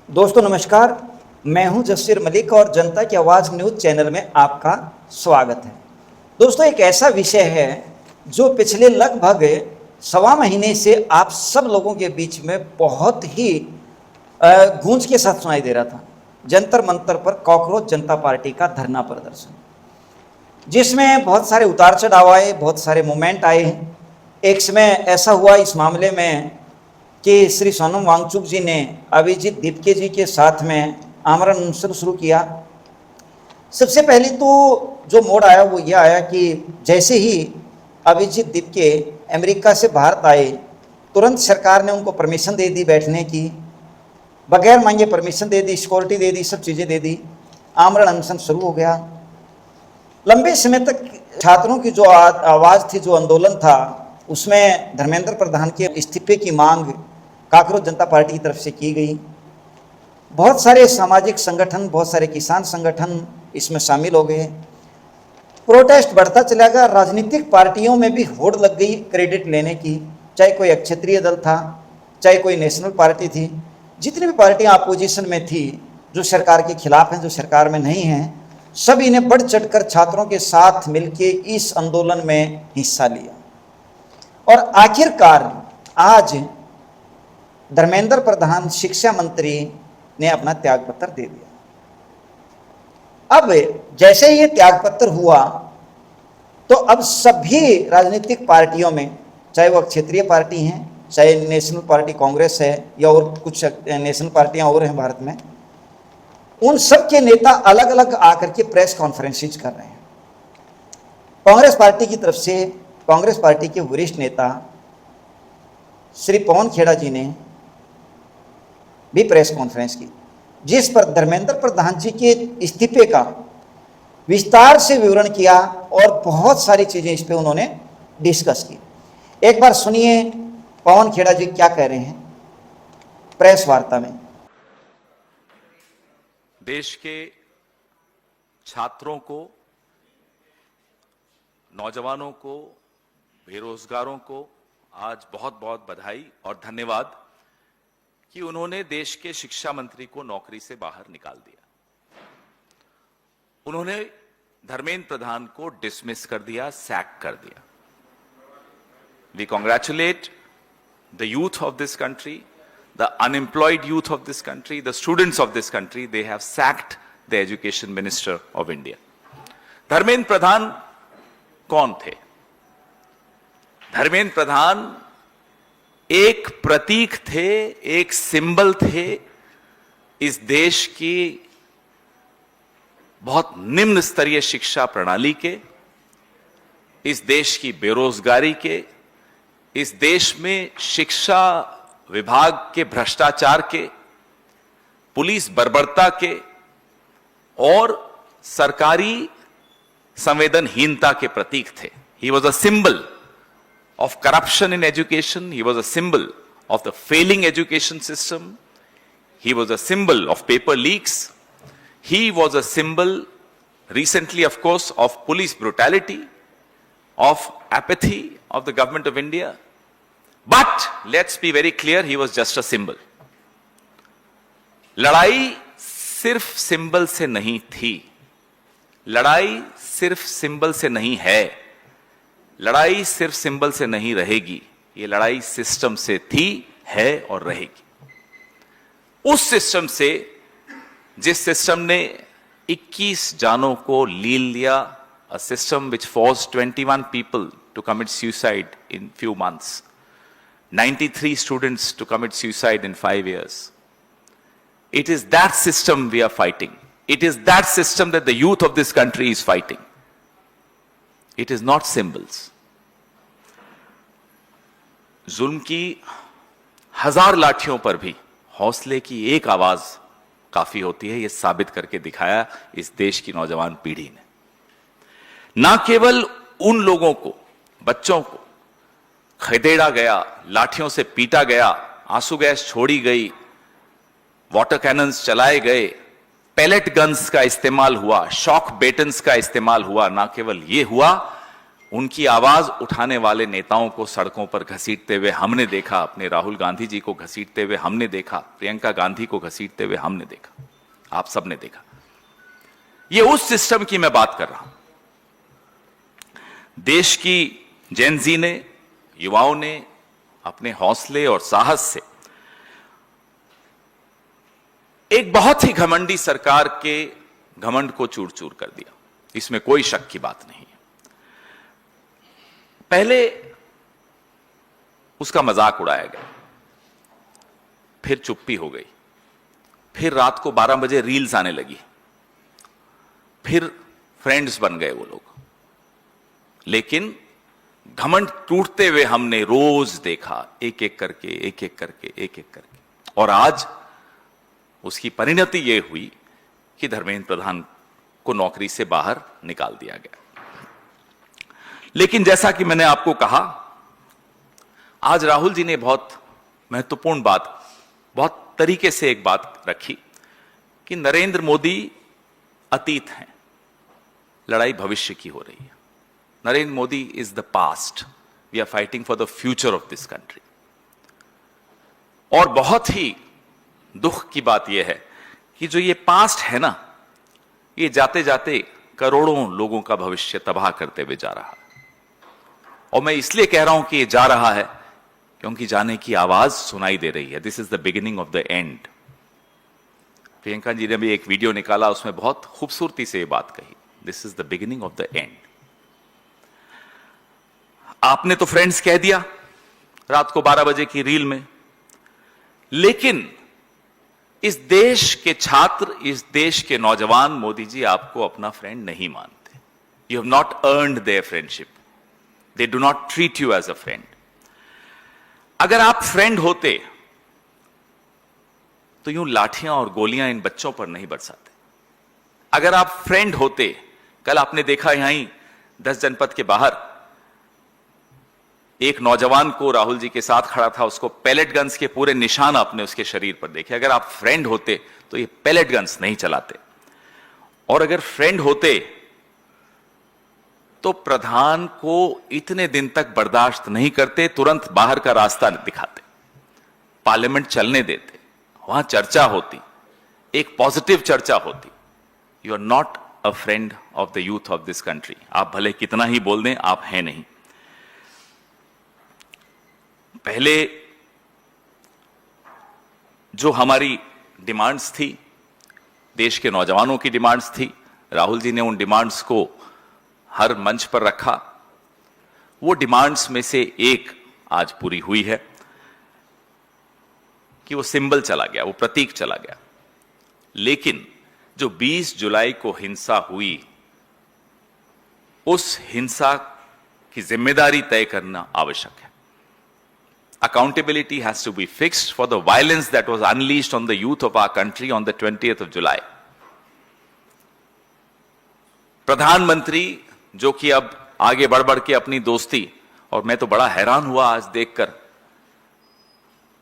दोस्तों नमस्कार। मैं हूं जसवीर मलिक और जनता की आवाज़ न्यूज़ चैनल में आपका स्वागत है। दोस्तों एक ऐसा विषय है जो पिछले लगभग सवा महीने से आप सब लोगों के बीच में बहुत ही गूंज के साथ सुनाई दे रहा था। जंतर मंतर पर कॉकरोच जनता पार्टी का धरना प्रदर्शन, जिसमें बहुत सारे उतार चढ़ाव आए, बहुत सारे मोमेंट आए। एक समय ऐसा हुआ इस मामले में कि श्री सोनम वांगचुक जी ने अभिजीत दीपके जी के साथ में आमरण अनशन शुरू किया। सबसे पहले तो जो मोड़ आया वो यह आया कि जैसे ही अभिजीत दीपके अमेरिका से भारत आए, तुरंत सरकार ने उनको परमिशन दे दी बैठने की, बगैर मांगे परमिशन दे दी, सिक्योरिटी दे दी, सब चीज़ें दे दी। आमरण अनशन शुरू हो गया। लंबे समय तक छात्रों की जो आवाज़ थी, जो आंदोलन था, उसमें धर्मेंद्र प्रधान के इस्तीफे की मांग कॉकरोच जनता पार्टी की तरफ से की गई। बहुत सारे सामाजिक संगठन, बहुत सारे किसान संगठन इसमें शामिल हो गए। प्रोटेस्ट बढ़ता चला गया। राजनीतिक पार्टियों में भी होड़ लग गई क्रेडिट लेने की, चाहे कोई क्षेत्रीय दल था, चाहे कोई नेशनल पार्टी थी। जितनी भी पार्टियां अपोजिशन में थी, जो सरकार के खिलाफ हैं, जो सरकार में नहीं हैं, सभी ने बढ़ चढ़कर छात्रों के साथ मिलकर इस आंदोलन में हिस्सा लिया। और आखिरकार आज धर्मेंद्र प्रधान शिक्षा मंत्री ने अपना त्यागपत्र दे दिया। अब जैसे ही ये त्यागपत्र हुआ तो अब सभी राजनीतिक पार्टियों में, चाहे वो क्षेत्रीय पार्टी हैं, चाहे नेशनल पार्टी कांग्रेस है या और कुछ नेशनल पार्टियां और हैं भारत में, उन सब के नेता अलग अलग आकर के प्रेस कॉन्फ्रेंसेज कर रहे हैं। कांग्रेस पार्टी की तरफ से कांग्रेस पार्टी के वरिष्ठ नेता श्री पवन खेड़ा जी ने भी प्रेस कॉन्फ्रेंस की, जिस पर धर्मेंद्र प्रधान जी के इस्तीफे का विस्तार से विवरण किया और बहुत सारी चीजें इस पे उन्होंने डिस्कस की। एक बार सुनिए पवन खेड़ा जी क्या कह रहे हैं प्रेस वार्ता में। देश के छात्रों को, नौजवानों को, बेरोजगारों को आज बहुत बहुत बधाई और धन्यवाद कि उन्होंने देश के शिक्षा मंत्री को नौकरी से बाहर निकाल दिया। उन्होंने धर्मेंद्र प्रधान को डिसमिस कर दिया, सैक कर दिया। We congratulate the youth of this country, the unemployed youth of this country, the students of this country. They have sacked the education minister of India. Dharmendra Pradhan कौन थे? धर्मेंद्र प्रधान एक प्रतीक थे, एक सिंबल थे इस देश की बहुत निम्न स्तरीय शिक्षा प्रणाली के, इस देश की बेरोजगारी के, इस देश में शिक्षा विभाग के भ्रष्टाचार के, पुलिस बर्बरता के और सरकारी संवेदनहीनता के प्रतीक थे। He was a symbol of corruption in education. He was a symbol of the failing education system. He was a symbol of paper leaks. He was a symbol recently, of course, of police brutality, of apathy of the government of India. But let's be very clear, he was just a symbol. लड़ाई सिर्फ symbol से नहीं थी, लड़ाई सिर्फ symbol से नहीं है, लड़ाई सिर्फ सिंबल से नहीं रहेगी। ये लड़ाई सिस्टम से थी, है और रहेगी। उस सिस्टम से, जिस सिस्टम ने 21 जानों को लील लिया, a system which forced 21 people to commit suicide in few months, 93 students to commit suicide in 5 years. It is that system we are fighting. It is that system that the youth of this country is fighting. It is not symbols. जुल्म की हजार लाठियों पर भी हौसले की एक आवाज काफी होती है, यह साबित करके दिखाया इस देश की नौजवान पीढ़ी ने। ना केवल उन लोगों को, बच्चों को खदेड़ा गया, लाठियों से पीटा गया, आंसू गैस छोड़ी गई, वाटर कैनन्स चलाए गए, पैलेट गन्स का इस्तेमाल हुआ, शॉक बेटन्स का इस्तेमाल हुआ। ना केवल ये हुआ, उनकी आवाज उठाने वाले नेताओं को सड़कों पर घसीटते हुए हमने देखा, अपने राहुल गांधी जी को घसीटते हुए हमने देखा, प्रियंका गांधी को घसीटते हुए हमने देखा, आप सबने देखा। ये उस सिस्टम की मैं बात कर रहा हूं। देश की जेनजी ने, युवाओं ने अपने हौसले और साहस से एक बहुत ही घमंडी सरकार के घमंड को चूर चूर कर दिया, इसमें कोई शक की बात नहीं है। पहले उसका मजाक उड़ाया गया, फिर चुप्पी हो गई, फिर रात को 12 बजे रील्स आने लगी, फिर फ्रेंड्स बन गए वो लोग। लेकिन घमंड टूटते हुए हमने रोज देखा, एक एक करके, एक एक करके, एक एक करके, और आज उसकी परिणति यह हुई कि धर्मेंद्र प्रधान को नौकरी से बाहर निकाल दिया गया। लेकिन जैसा कि मैंने आपको कहा, आज राहुल जी ने बहुत महत्वपूर्ण बात, बहुत तरीके से एक बात रखी कि नरेंद्र मोदी अतीत हैं, लड़ाई भविष्य की हो रही है। Narendra Modi is the past, we are fighting for the future of this country. और बहुत ही दुख की बात यह है कि जो ये पास्ट है ना, ये जाते जाते करोड़ों लोगों का भविष्य तबाह करते हुए जा रहा है। और मैं इसलिए कह रहा हूं कि ये जा रहा है क्योंकि जाने की आवाज सुनाई दे रही है। This is the beginning of the end. Priyanka ji ने भी एक वीडियो निकाला, उसमें बहुत खूबसूरती से ये बात कही, this is the beginning of the and. आपने तो फ्रेंड्स कह दिया रात को 12 बजे की रील में, लेकिन इस देश के छात्र, इस देश के नौजवान मोदी जी आपको अपना फ्रेंड नहीं मानते। You have not earned their friendship, they do not treat you as a friend. अगर आप फ्रेंड होते तो यूं लाठियां और गोलियां इन बच्चों पर नहीं बरसाते। अगर आप फ्रेंड होते, कल आपने देखा यहीं 10 जनपद के बाहर एक नौजवान को राहुल जी के साथ खड़ा था, उसको पैलेट गन्स के पूरे निशान आपने उसके शरीर पर देखे। अगर आप फ्रेंड होते तो ये पैलेट गन्स नहीं चलाते, और अगर फ्रेंड होते तो प्रधान को इतने दिन तक बर्दाश्त नहीं करते, तुरंत बाहर का रास्ता दिखाते, पार्लियामेंट चलने देते, वहां चर्चा होती, एक पॉजिटिव चर्चा होती। You are not a friend of the youth of this country. आप भले कितना ही बोल दें, आप हैं नहीं। पहले जो हमारी डिमांड्स थी, देश के नौजवानों की डिमांड्स थी, राहुल जी ने उन डिमांड्स को हर मंच पर रखा। वो डिमांड्स में से एक आज पूरी हुई है कि वो सिंबल चला गया, वो प्रतीक चला गया। लेकिन जो 20 जुलाई को हिंसा हुई, उस हिंसा की जिम्मेदारी तय करना आवश्यक है। Accountability has to be fixed for the violence that was unleashed on the youth of our country on the 20th of July. प्रधानमंत्री जो कि अब आगे बढ़ बढ़ के अपनी दोस्ती, और मैं तो बड़ा हैरान हुआ आज देखकर,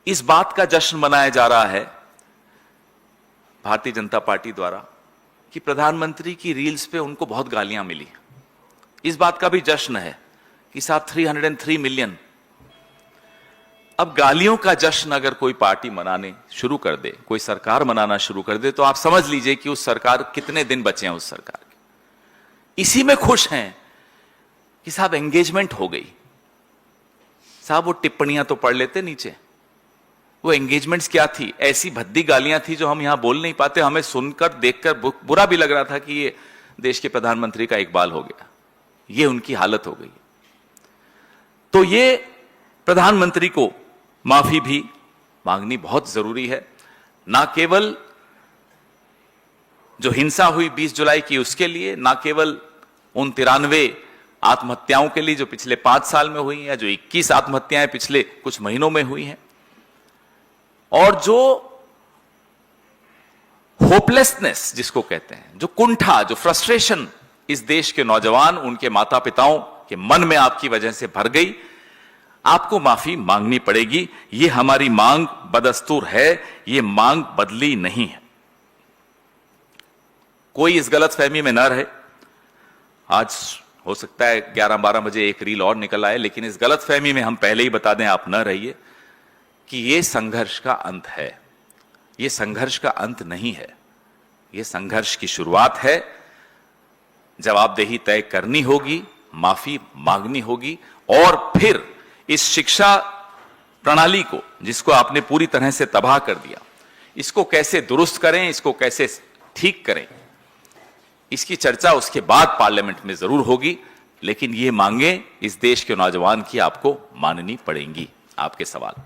इस बात का जश्न मनाया जा रहा है भारतीय जनता पार्टी द्वारा कि प्रधानमंत्री की रील्स पे उनको बहुत गालियां मिली। इस बात का भी जश्न है कि साहब 303 मिलियन। अब गालियों का जश्न अगर कोई पार्टी मनाने शुरू कर दे, कोई सरकार मनाना शुरू कर दे, तो आप समझ लीजिए कि उस सरकार, कितने दिन बचे हैं उस सरकार के। इसी में खुश हैं कि साहब एंगेजमेंट हो गई। साहब वो टिप्पणियां तो पढ़ लेते नीचे, वो एंगेजमेंट्स क्या थी? ऐसी भद्दी गालियां थी जो हम यहां बोल नहीं पाते। हमें सुनकर, देखकर बुरा भी लग रहा था कि ये देश के प्रधानमंत्री का इकबाल हो गया, ये उनकी हालत हो गई। तो ये प्रधानमंत्री को माफी भी मांगनी बहुत जरूरी है। ना केवल जो हिंसा हुई 20 जुलाई की उसके लिए, ना केवल उन 93 आत्महत्याओं के लिए जो पिछले 5 साल में हुई हैं, जो 21 आत्महत्याएं पिछले कुछ महीनों में हुई हैं, और जो होपलेसनेस जिसको कहते हैं, जो कुंठा, जो फ्रस्ट्रेशन इस देश के नौजवान, उनके माता पिताओं के मन में आपकी वजह से भर गई, आपको माफी मांगनी पड़ेगी। ये हमारी मांग बदस्तूर है, ये मांग बदली नहीं है। कोई इस गलतफहमी में न रहे। आज हो सकता है 11-12 बजे एक रील और निकल आए, लेकिन इस गलतफहमी में हम पहले ही बता दें, आप न रहिए कि ये संघर्ष का अंत है। ये संघर्ष का अंत नहीं है, ये संघर्ष की शुरुआत है। जवाबदेही तय करनी होगी, माफी मांगनी होगी, और फिर इस शिक्षा प्रणाली को, जिसको आपने पूरी तरह से तबाह कर दिया, इसको कैसे दुरुस्त करें, इसको कैसे ठीक करें, इसकी चर्चा उसके बाद पार्लियामेंट में जरूर होगी। लेकिन ये मांगे इस देश के नौजवान की आपको माननी पड़ेंगी। आपके सवाल।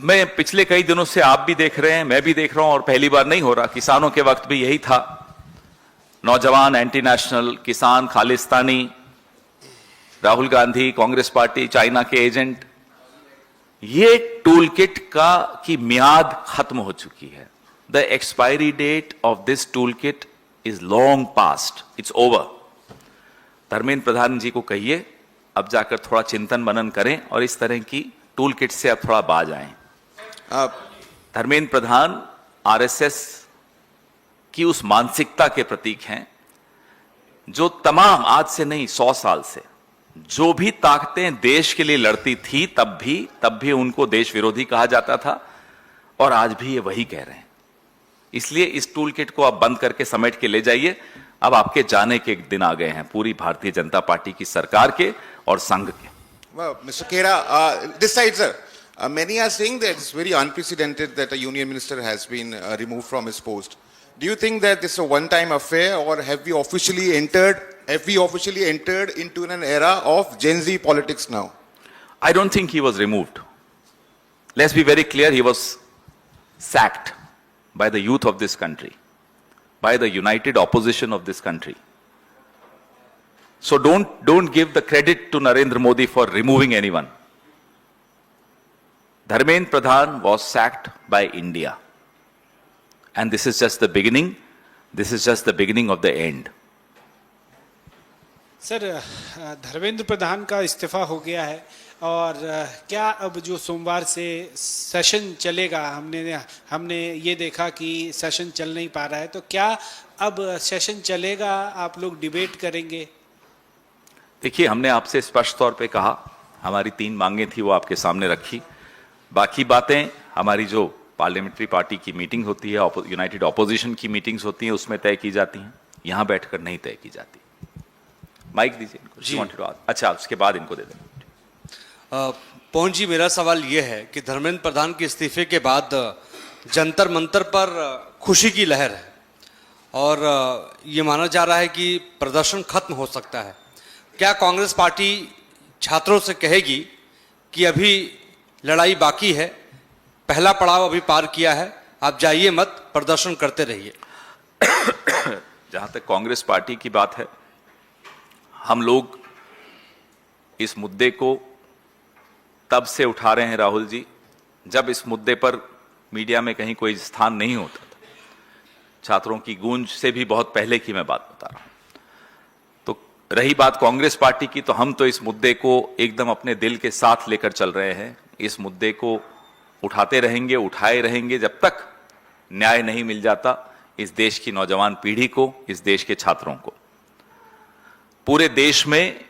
मैं पिछले कई दिनों से, आप भी देख रहे हैं, मैं भी देख रहा हूं, और पहली बार नहीं हो रहा, किसानों के वक्त भी यही था। नौजवान एंटी नेशनल, किसान खालिस्तानी, राहुल गांधी, कांग्रेस पार्टी, चाइना के एजेंट, ये टूल किट की मियाद खत्म हो चुकी है। The expiry date of this tool kit is long past, it's over. Dharmendra Pradhan ji को कहिए अब जाकर थोड़ा चिंतन मनन करें और इस तरह की टूल किट से अब थोड़ा बाज आएं। धर्मेंद्र प्रधान आरएसएस की उस मानसिकता के प्रतीक हैं जो तमाम, आज से नहीं 100 साल से, जो भी ताकतें देश के लिए लड़ती थी तब भी उनको देश विरोधी कहा जाता था, और आज भी ये वही कह रहे हैं। इसलिए इस टूल किट को आप बंद करके समेट के ले जाइए। अब आपके जाने के दिन आ गए हैं पूरी भारतीय जनता पार्टी की सरकार के और संघ के। Well, Mr. Khera, this side, sir. Many are saying that it's very unprecedented that a union minister has been removed from his post. Do you think that this is a one-time affair, or have we officially entered into an era of Gen Z politics now? I don't think he was removed. Let's be very clear, he was sacked by the youth of this country, by the united opposition of this country. So don't give the credit to Narendra Modi for removing anyone. Dharmendra Pradhan was sacked by India. And this is just the beginning. This is just the beginning of the end. Sir, Dharmendra Pradhan का इस्तीफा हो गया है, और क्या अब जो सोमवार से सेशन चलेगा, हमने ये देखा कि सेशन चल नहीं पा रहा है, तो क्या अब सेशन चलेगा, आप लोग डिबेट करेंगे? देखिए, हमने आपसे स्पष्ट तौर पे कहा, हमारी 3 मांगें थी, वो आपके सामने रखी। बाकी बातें हमारी जो पार्लियामेंट्री पार्टी की मीटिंग होती है, यूनाइटेड ऑपोजिशन की मीटिंग्स होती हैं, उसमें तय की जाती हैं, यहां बैठकर नहीं तय की जाती। माइक दीजिए इनको। अच्छा, उसके बाद इनको दे दें। पवन जी, मेरा सवाल ये है कि धर्मेंद्र प्रधान के इस्तीफे के बाद जंतर मंतर पर खुशी की लहर है, और ये माना जा रहा है कि प्रदर्शन खत्म हो सकता है। क्या कांग्रेस पार्टी छात्रों से कहेगी कि अभी लड़ाई बाकी है, पहला पड़ाव अभी पार किया है, आप जाइए मत, प्रदर्शन करते रहिए? जहां तक कांग्रेस पार्टी की बात है, हम लोग इस मुद्दे को तब से उठा रहे हैं राहुल जी, जब इस मुद्दे पर मीडिया में कहीं कोई स्थान नहीं होता था। छात्रों की गूंज से भी बहुत पहले की मैं बात बता रहा हूं। तो रही बात कांग्रेस पार्टी की, तो हम तो इस मुद्दे को एकदम अपने दिल के साथ लेकर चल रहे हैं। इस मुद्दे को उठाते रहेंगे, उठाए रहेंगे, जब तक न्याय नहीं मिल जाता इस देश की नौजवान पीढ़ी को, इस देश के छात्रों को। पूरे देश में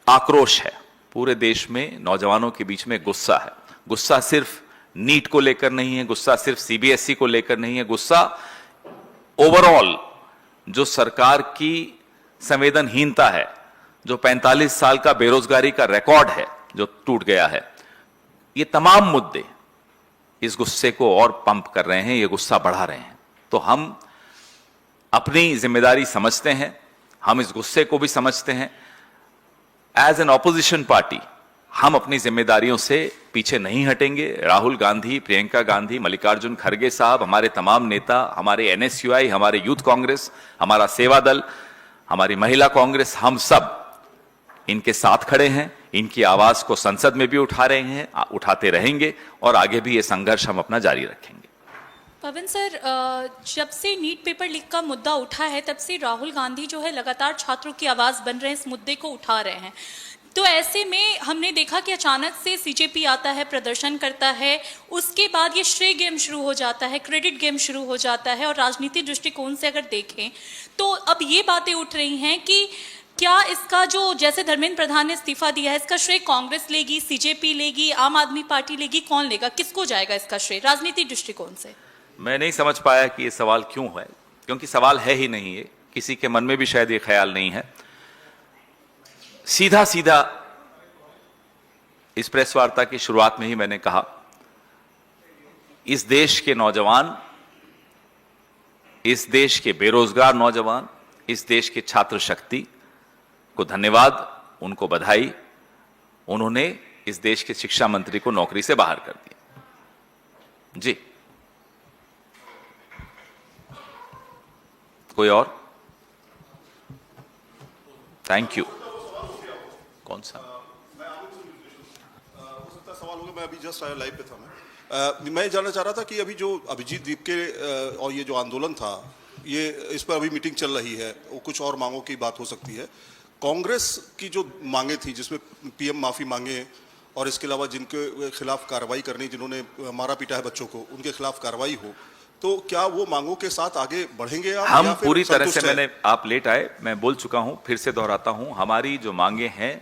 आक्रोश है, पूरे देश में नौजवानों के बीच में गुस्सा है। गुस्सा सिर्फ नीट को लेकर नहीं है, गुस्सा सिर्फ सीबीएसई को लेकर नहीं है, गुस्सा ओवरऑल जो सरकार की संवेदनहीनता है, जो 45 साल का बेरोजगारी का रिकॉर्ड है जो टूट गया है, ये तमाम मुद्दे इस गुस्से को और पंप कर रहे हैं, ये गुस्सा बढ़ा रहे हैं। तो हम अपनी जिम्मेदारी समझते हैं, हम इस गुस्से को भी समझते हैं। एज एन ऑपोजिशन पार्टी हम अपनी जिम्मेदारियों से पीछे नहीं हटेंगे। राहुल गांधी, प्रियंका गांधी, मल्लिकार्जुन खड़गे साहब, हमारे तमाम नेता, हमारे एनएसयूआई, हमारे यूथ कांग्रेस, हमारा सेवा दल, हमारी महिला कांग्रेस, हम सब इनके साथ खड़े हैं। इनकी आवाज को संसद में भी उठा रहे हैं, उठाते रहेंगे, और आगे भी ये संघर्ष हम अपना जारी रखेंगे। पवन सर, जब से नीट पेपर लीक का मुद्दा उठा है, तब से राहुल गांधी जो है लगातार छात्रों की आवाज़ बन रहे हैं, इस मुद्दे को उठा रहे हैं। तो ऐसे में हमने देखा कि अचानक से सीजेपी आता है, प्रदर्शन करता है, उसके बाद ये श्रेय गेम शुरू हो जाता है, क्रेडिट गेम शुरू हो जाता है। और राजनीतिक दृष्टिकोण से अगर देखें तो अब ये बातें उठ रही हैं कि क्या इसका जो, जैसे धर्मेंद्र प्रधान ने इस्तीफा दिया है, इसका श्रेय कांग्रेस लेगी, सीजेपी लेगी, आम आदमी पार्टी लेगी, कौन लेगा, किसको जाएगा इसका श्रेय राजनीतिक दृष्टिकोण से? मैं नहीं समझ पाया कि ये सवाल क्यों है, क्योंकि सवाल है ही नहीं, ये किसी के मन में भी शायद ये ख्याल नहीं है। सीधा सीधा इस प्रेस वार्ता की शुरुआत में ही मैंने कहा, इस देश के नौजवान, इस देश के बेरोजगार नौजवान, इस देश के छात्र शक्ति को धन्यवाद, उनको बधाई, उन्होंने इस देश के शिक्षा मंत्री को नौकरी से बाहर कर दिया। जी, कोई और? Thank you. कौन सा सवाल होगा? मैं अभी जस्ट आया, लाइव पे था मैं जानना चाह रहा था कि अभी जो अभिजीत द्वीप के और ये जो आंदोलन था, ये इस पर अभी मीटिंग चल रही है, वो कुछ और मांगों की बात हो सकती है। कांग्रेस की जो मांगे थी, जिसमें पीएम माफी मांगे और इसके अलावा जिनके खिलाफ कार्रवाई करनी, जिन्होंने मारा पीटा है बच्चों को, उनके खिलाफ कार्रवाई हो, तो क्या वो मांगों के साथ आगे बढ़ेंगे आप? हम पूरी तरह से, मैंने, आप लेट आए, मैं बोल चुका हूं, फिर से दोहराता हूं, हमारी जो मांगे हैं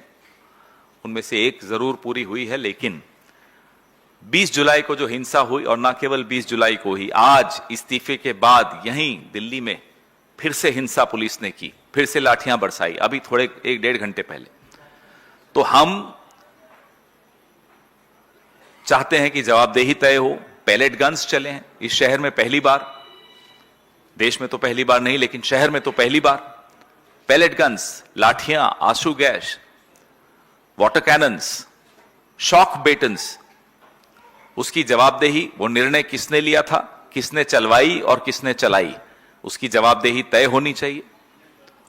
उनमें से एक जरूर पूरी हुई है, लेकिन 20 जुलाई को जो हिंसा हुई, और ना केवल 20 जुलाई को ही, आज इस्तीफे के बाद यहीं दिल्ली में फिर से हिंसा पुलिस ने की, फिर से लाठियां बरसाई, अभी थोड़े 1-1.5 घंटे पहले। तो हम चाहते हैं कि जवाबदेही तय हो, पैलेट गन्स चले हैं इस शहर में पहली बार, देश में तो पहली बार नहीं, लेकिन शहर में तो पहली बार पैलेट गन्स, लाठियां, आंसू गैस, वाटर कैनन्स, शॉक बेटन्स, उसकी जवाबदेही, वो निर्णय किसने लिया था, किसने चलवाई और किसने चलाई, उसकी जवाबदेही तय होनी चाहिए।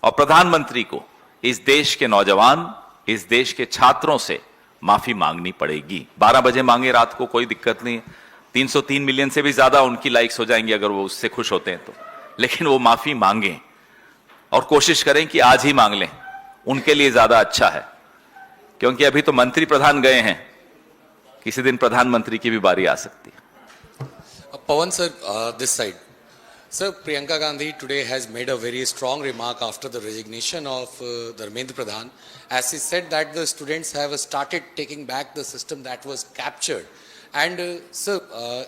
और प्रधानमंत्री को इस देश के नौजवान, इस देश के छात्रों से माफी मांगनी पड़ेगी। 12 बजे मांगे रात को, कोई दिक्कत नहीं है, 303 मिलियन से भी ज्यादा उनकी लाइक्स हो जाएंगी अगर वो उससे खुश होते हैं तो, लेकिन वो माफी मांगें और कोशिश करें कि आज ही मांग लें, उनके लिए ज्यादा अच्छा है, क्योंकि अभी तो मंत्री प्रधान गए हैं, किसी दिन प्रधानमंत्री की भी बारी आ सकती है। Pawan sir, this side. Sir, Priyanka Gandhi today has made a very strong remark after the resignation of Dharmendra Pradhan, as he said that the students have started taking back the system that was captured. And sir,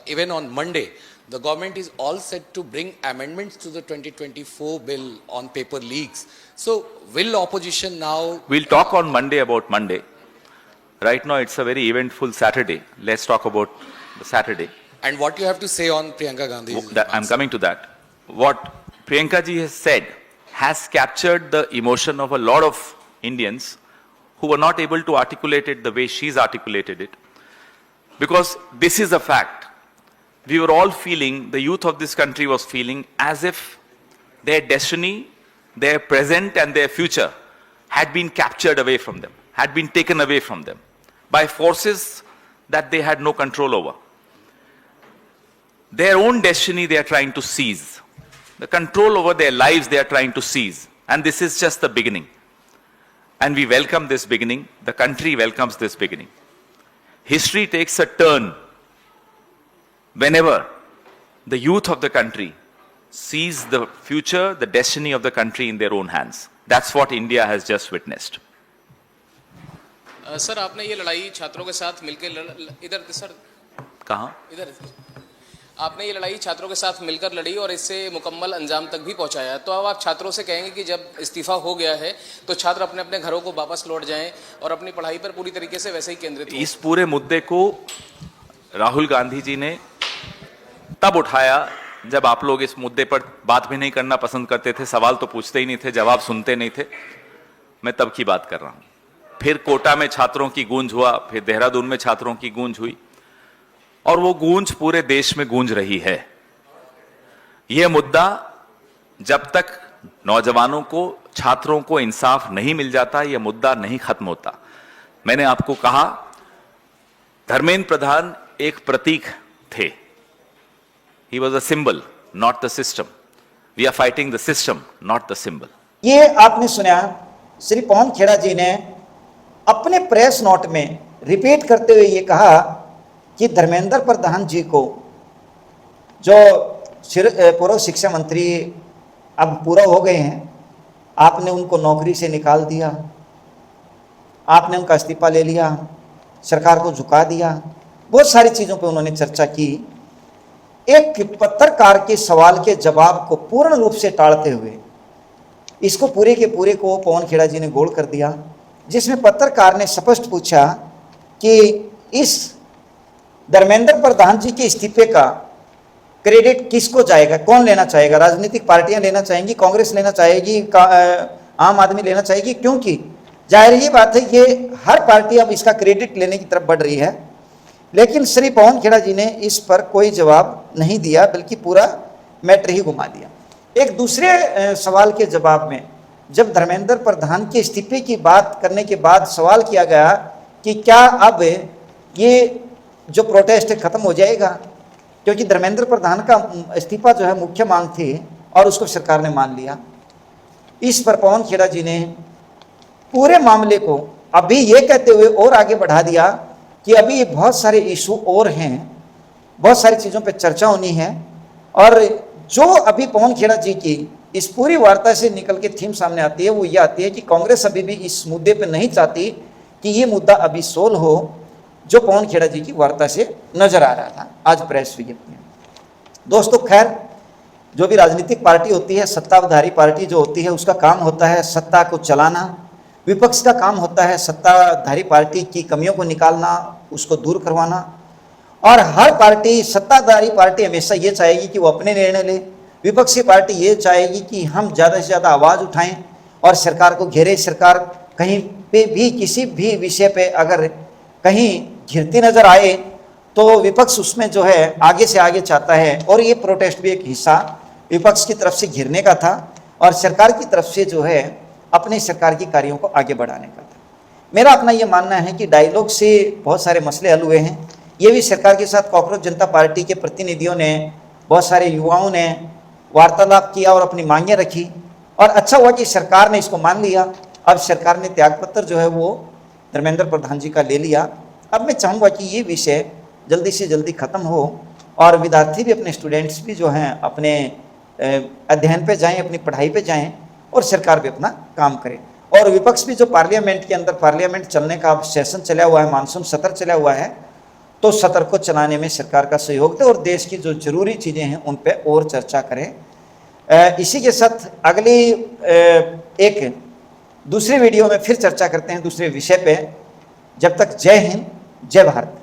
even on Monday, the government is all set to bring amendments to the 2024 bill on paper leaks. So, will opposition now... We'll talk on Monday about Monday. Right now, it's a very eventful Saturday. Let's talk about the Saturday. And what you have to say on Priyanka Gandhi? I'm coming to that. What Priyanka ji has said has captured the emotion of a lot of Indians who were not able to articulate it the way she's articulated it. Because this is a fact. We were all feeling, the youth of this country was feeling as if their destiny, their present and their future had been captured away from them, had been taken away from them by forces that they had no control over. Their own destiny they are trying to seize. The control over their lives they are trying to seize. And this is just the beginning. And we welcome this beginning. The country welcomes this beginning. History takes a turn whenever the youth of the country sees the future, the destiny of the country in their own hands. That's what India has just witnessed. Sir, आपने ये लड़ाई छात्रों के साथ मिलकर इधर sir कहाँ? इधर आपने ये लड़ाई छात्रों के साथ मिलकर लड़ी और इससे मुकम्मल अंजाम तक भी पहुंचाया। तो अब आप छात्रों से कहेंगे कि जब इस्तीफा हो गया है तो छात्र अपने अपने घरों को वापस लौट जाएं और अपनी पढ़ाई पर पूरी तरीके से वैसे ही केंद्रित हों। इस पूरे मुद्दे को राहुल गांधी जी ने तब उठाया जब आप लोग इस मुद्दे पर बात भी नहीं करना पसंद करते थे, सवाल तो पूछते ही नहीं थे, जवाब सुनते नहीं थे। मैं तब की बात कर रहा हूं। फिर कोटा में छात्रों की गूंज हुआ, फिर देहरादून में छात्रों की गूंज हुई और वो गूंज पूरे देश में गूंज रही है। यह मुद्दा जब तक नौजवानों को, छात्रों को इंसाफ नहीं मिल जाता, यह मुद्दा नहीं खत्म होता। मैंने आपको कहा, धर्मेंद्र प्रधान एक प्रतीक थे। He was a symbol, not the system. We are fighting the system, not the symbol. ये आपने सुना श्री पवन खेड़ा जी ने अपने प्रेस नोट में रिपीट करते हुए ये कहा कि धर्मेंद्र प्रधान जी को, जो पूर्व शिक्षा मंत्री अब पूरा हो गए हैं, आपने उनको नौकरी से निकाल दिया, आपने उनका इस्तीफा ले लिया, सरकार को झुका दिया। बहुत सारी चीज़ों पे उन्होंने चर्चा की। एक पत्रकार के सवाल के जवाब को पूर्ण रूप से टालते हुए इसको पूरे के पूरे को पवन खेड़ा जी ने गोल कर दिया, जिसमें पत्रकार ने स्पष्ट पूछा कि इस धर्मेंद्र प्रधान जी के इस्तीफे का क्रेडिट किसको जाएगा, कौन लेना चाहेगा? राजनीतिक पार्टियां लेना चाहेंगी, कांग्रेस लेना चाहेगी, आम आदमी लेना चाहेगी? क्योंकि जाहिर ही बात है ये हर पार्टी अब इसका क्रेडिट लेने की तरफ बढ़ रही है। लेकिन श्री पवन खेड़ा जी ने इस पर कोई जवाब नहीं दिया, बल्कि पूरा मैटर ही घुमा दिया। एक दूसरे सवाल के जवाब में जब धर्मेंद्र प्रधान के इस्तीफे की बात करने के बाद सवाल किया गया कि क्या अब ये जो प्रोटेस्ट है खत्म हो जाएगा, क्योंकि धर्मेंद्र प्रधान का इस्तीफा जो है मुख्य मांग थी और उसको सरकार ने मान लिया। इस पर पवन खेड़ा जी ने पूरे मामले को अभी ये कहते हुए और आगे बढ़ा दिया कि अभी बहुत सारे इशू और हैं, बहुत सारी चीज़ों पे चर्चा होनी है, और जो अभी पवन खेड़ा जी की इस पूरी वार्ता से निकल के थीम सामने आती है वो ये आती है कि कांग्रेस अभी भी इस मुद्दे पे नहीं चाहती कि ये मुद्दा अभी सोल्व हो, जो पवन खेड़ा जी की वार्ता से नजर आ रहा था आज प्रेस विज्ञप्ति में। दोस्तों, खैर जो भी राजनीतिक पार्टी होती है, सत्ताधारी पार्टी जो होती है, उसका काम होता है सत्ता को चलाना, विपक्ष का काम होता है सत्ताधारी पार्टी की कमियों को निकालना, उसको दूर करवाना। और हर पार्टी, सत्ताधारी पार्टी हमेशा ये चाहेगी कि वो अपने निर्णय ले, विपक्षी पार्टी ये चाहेगी कि हम ज़्यादा से ज़्यादा आवाज़ उठाएं और सरकार को घेरे। सरकार कहीं पे भी किसी भी विषय पे अगर कहीं घिरती नज़र आए तो विपक्ष उसमें जो है आगे से आगे चाहता है, और ये प्रोटेस्ट भी एक हिस्सा विपक्ष की तरफ से घिरने का था और सरकार की तरफ से जो है अपने सरकार की कार्यों को आगे बढ़ाने का था। मेरा अपना ये मानना है कि डायलॉग से बहुत सारे मसले हल हुए हैं। ये भी सरकार के साथ कॉकरोच जनता पार्टी के प्रतिनिधियों ने, बहुत सारे युवाओं ने वार्तालाप किया और अपनी मांगें रखी, और अच्छा हुआ कि सरकार ने इसको मान लिया। अब सरकार ने त्यागपत्र जो है वो धर्मेंद्र प्रधान जी का ले लिया। अब मैं चाहूँगा कि ये विषय जल्दी से जल्दी ख़त्म हो और विद्यार्थी भी, अपने स्टूडेंट्स भी जो हैं अपने अध्ययन पे जाएं, अपनी पढ़ाई पे जाएं, और सरकार भी अपना काम करे। और विपक्ष भी जो पार्लियामेंट के अंदर, पार्लियामेंट चलने का अब सेशन चला हुआ है, मानसून सत्र चला हुआ है, तो सत्र को चलाने में सरकार का सहयोग दे और देश की जो जरूरी चीज़ें हैं उन पे और चर्चा करें। इसी के साथ अगली एक दूसरे वीडियो में फिर चर्चा करते हैं दूसरे विषय पे। जब तक जय हिंद, जय भारत।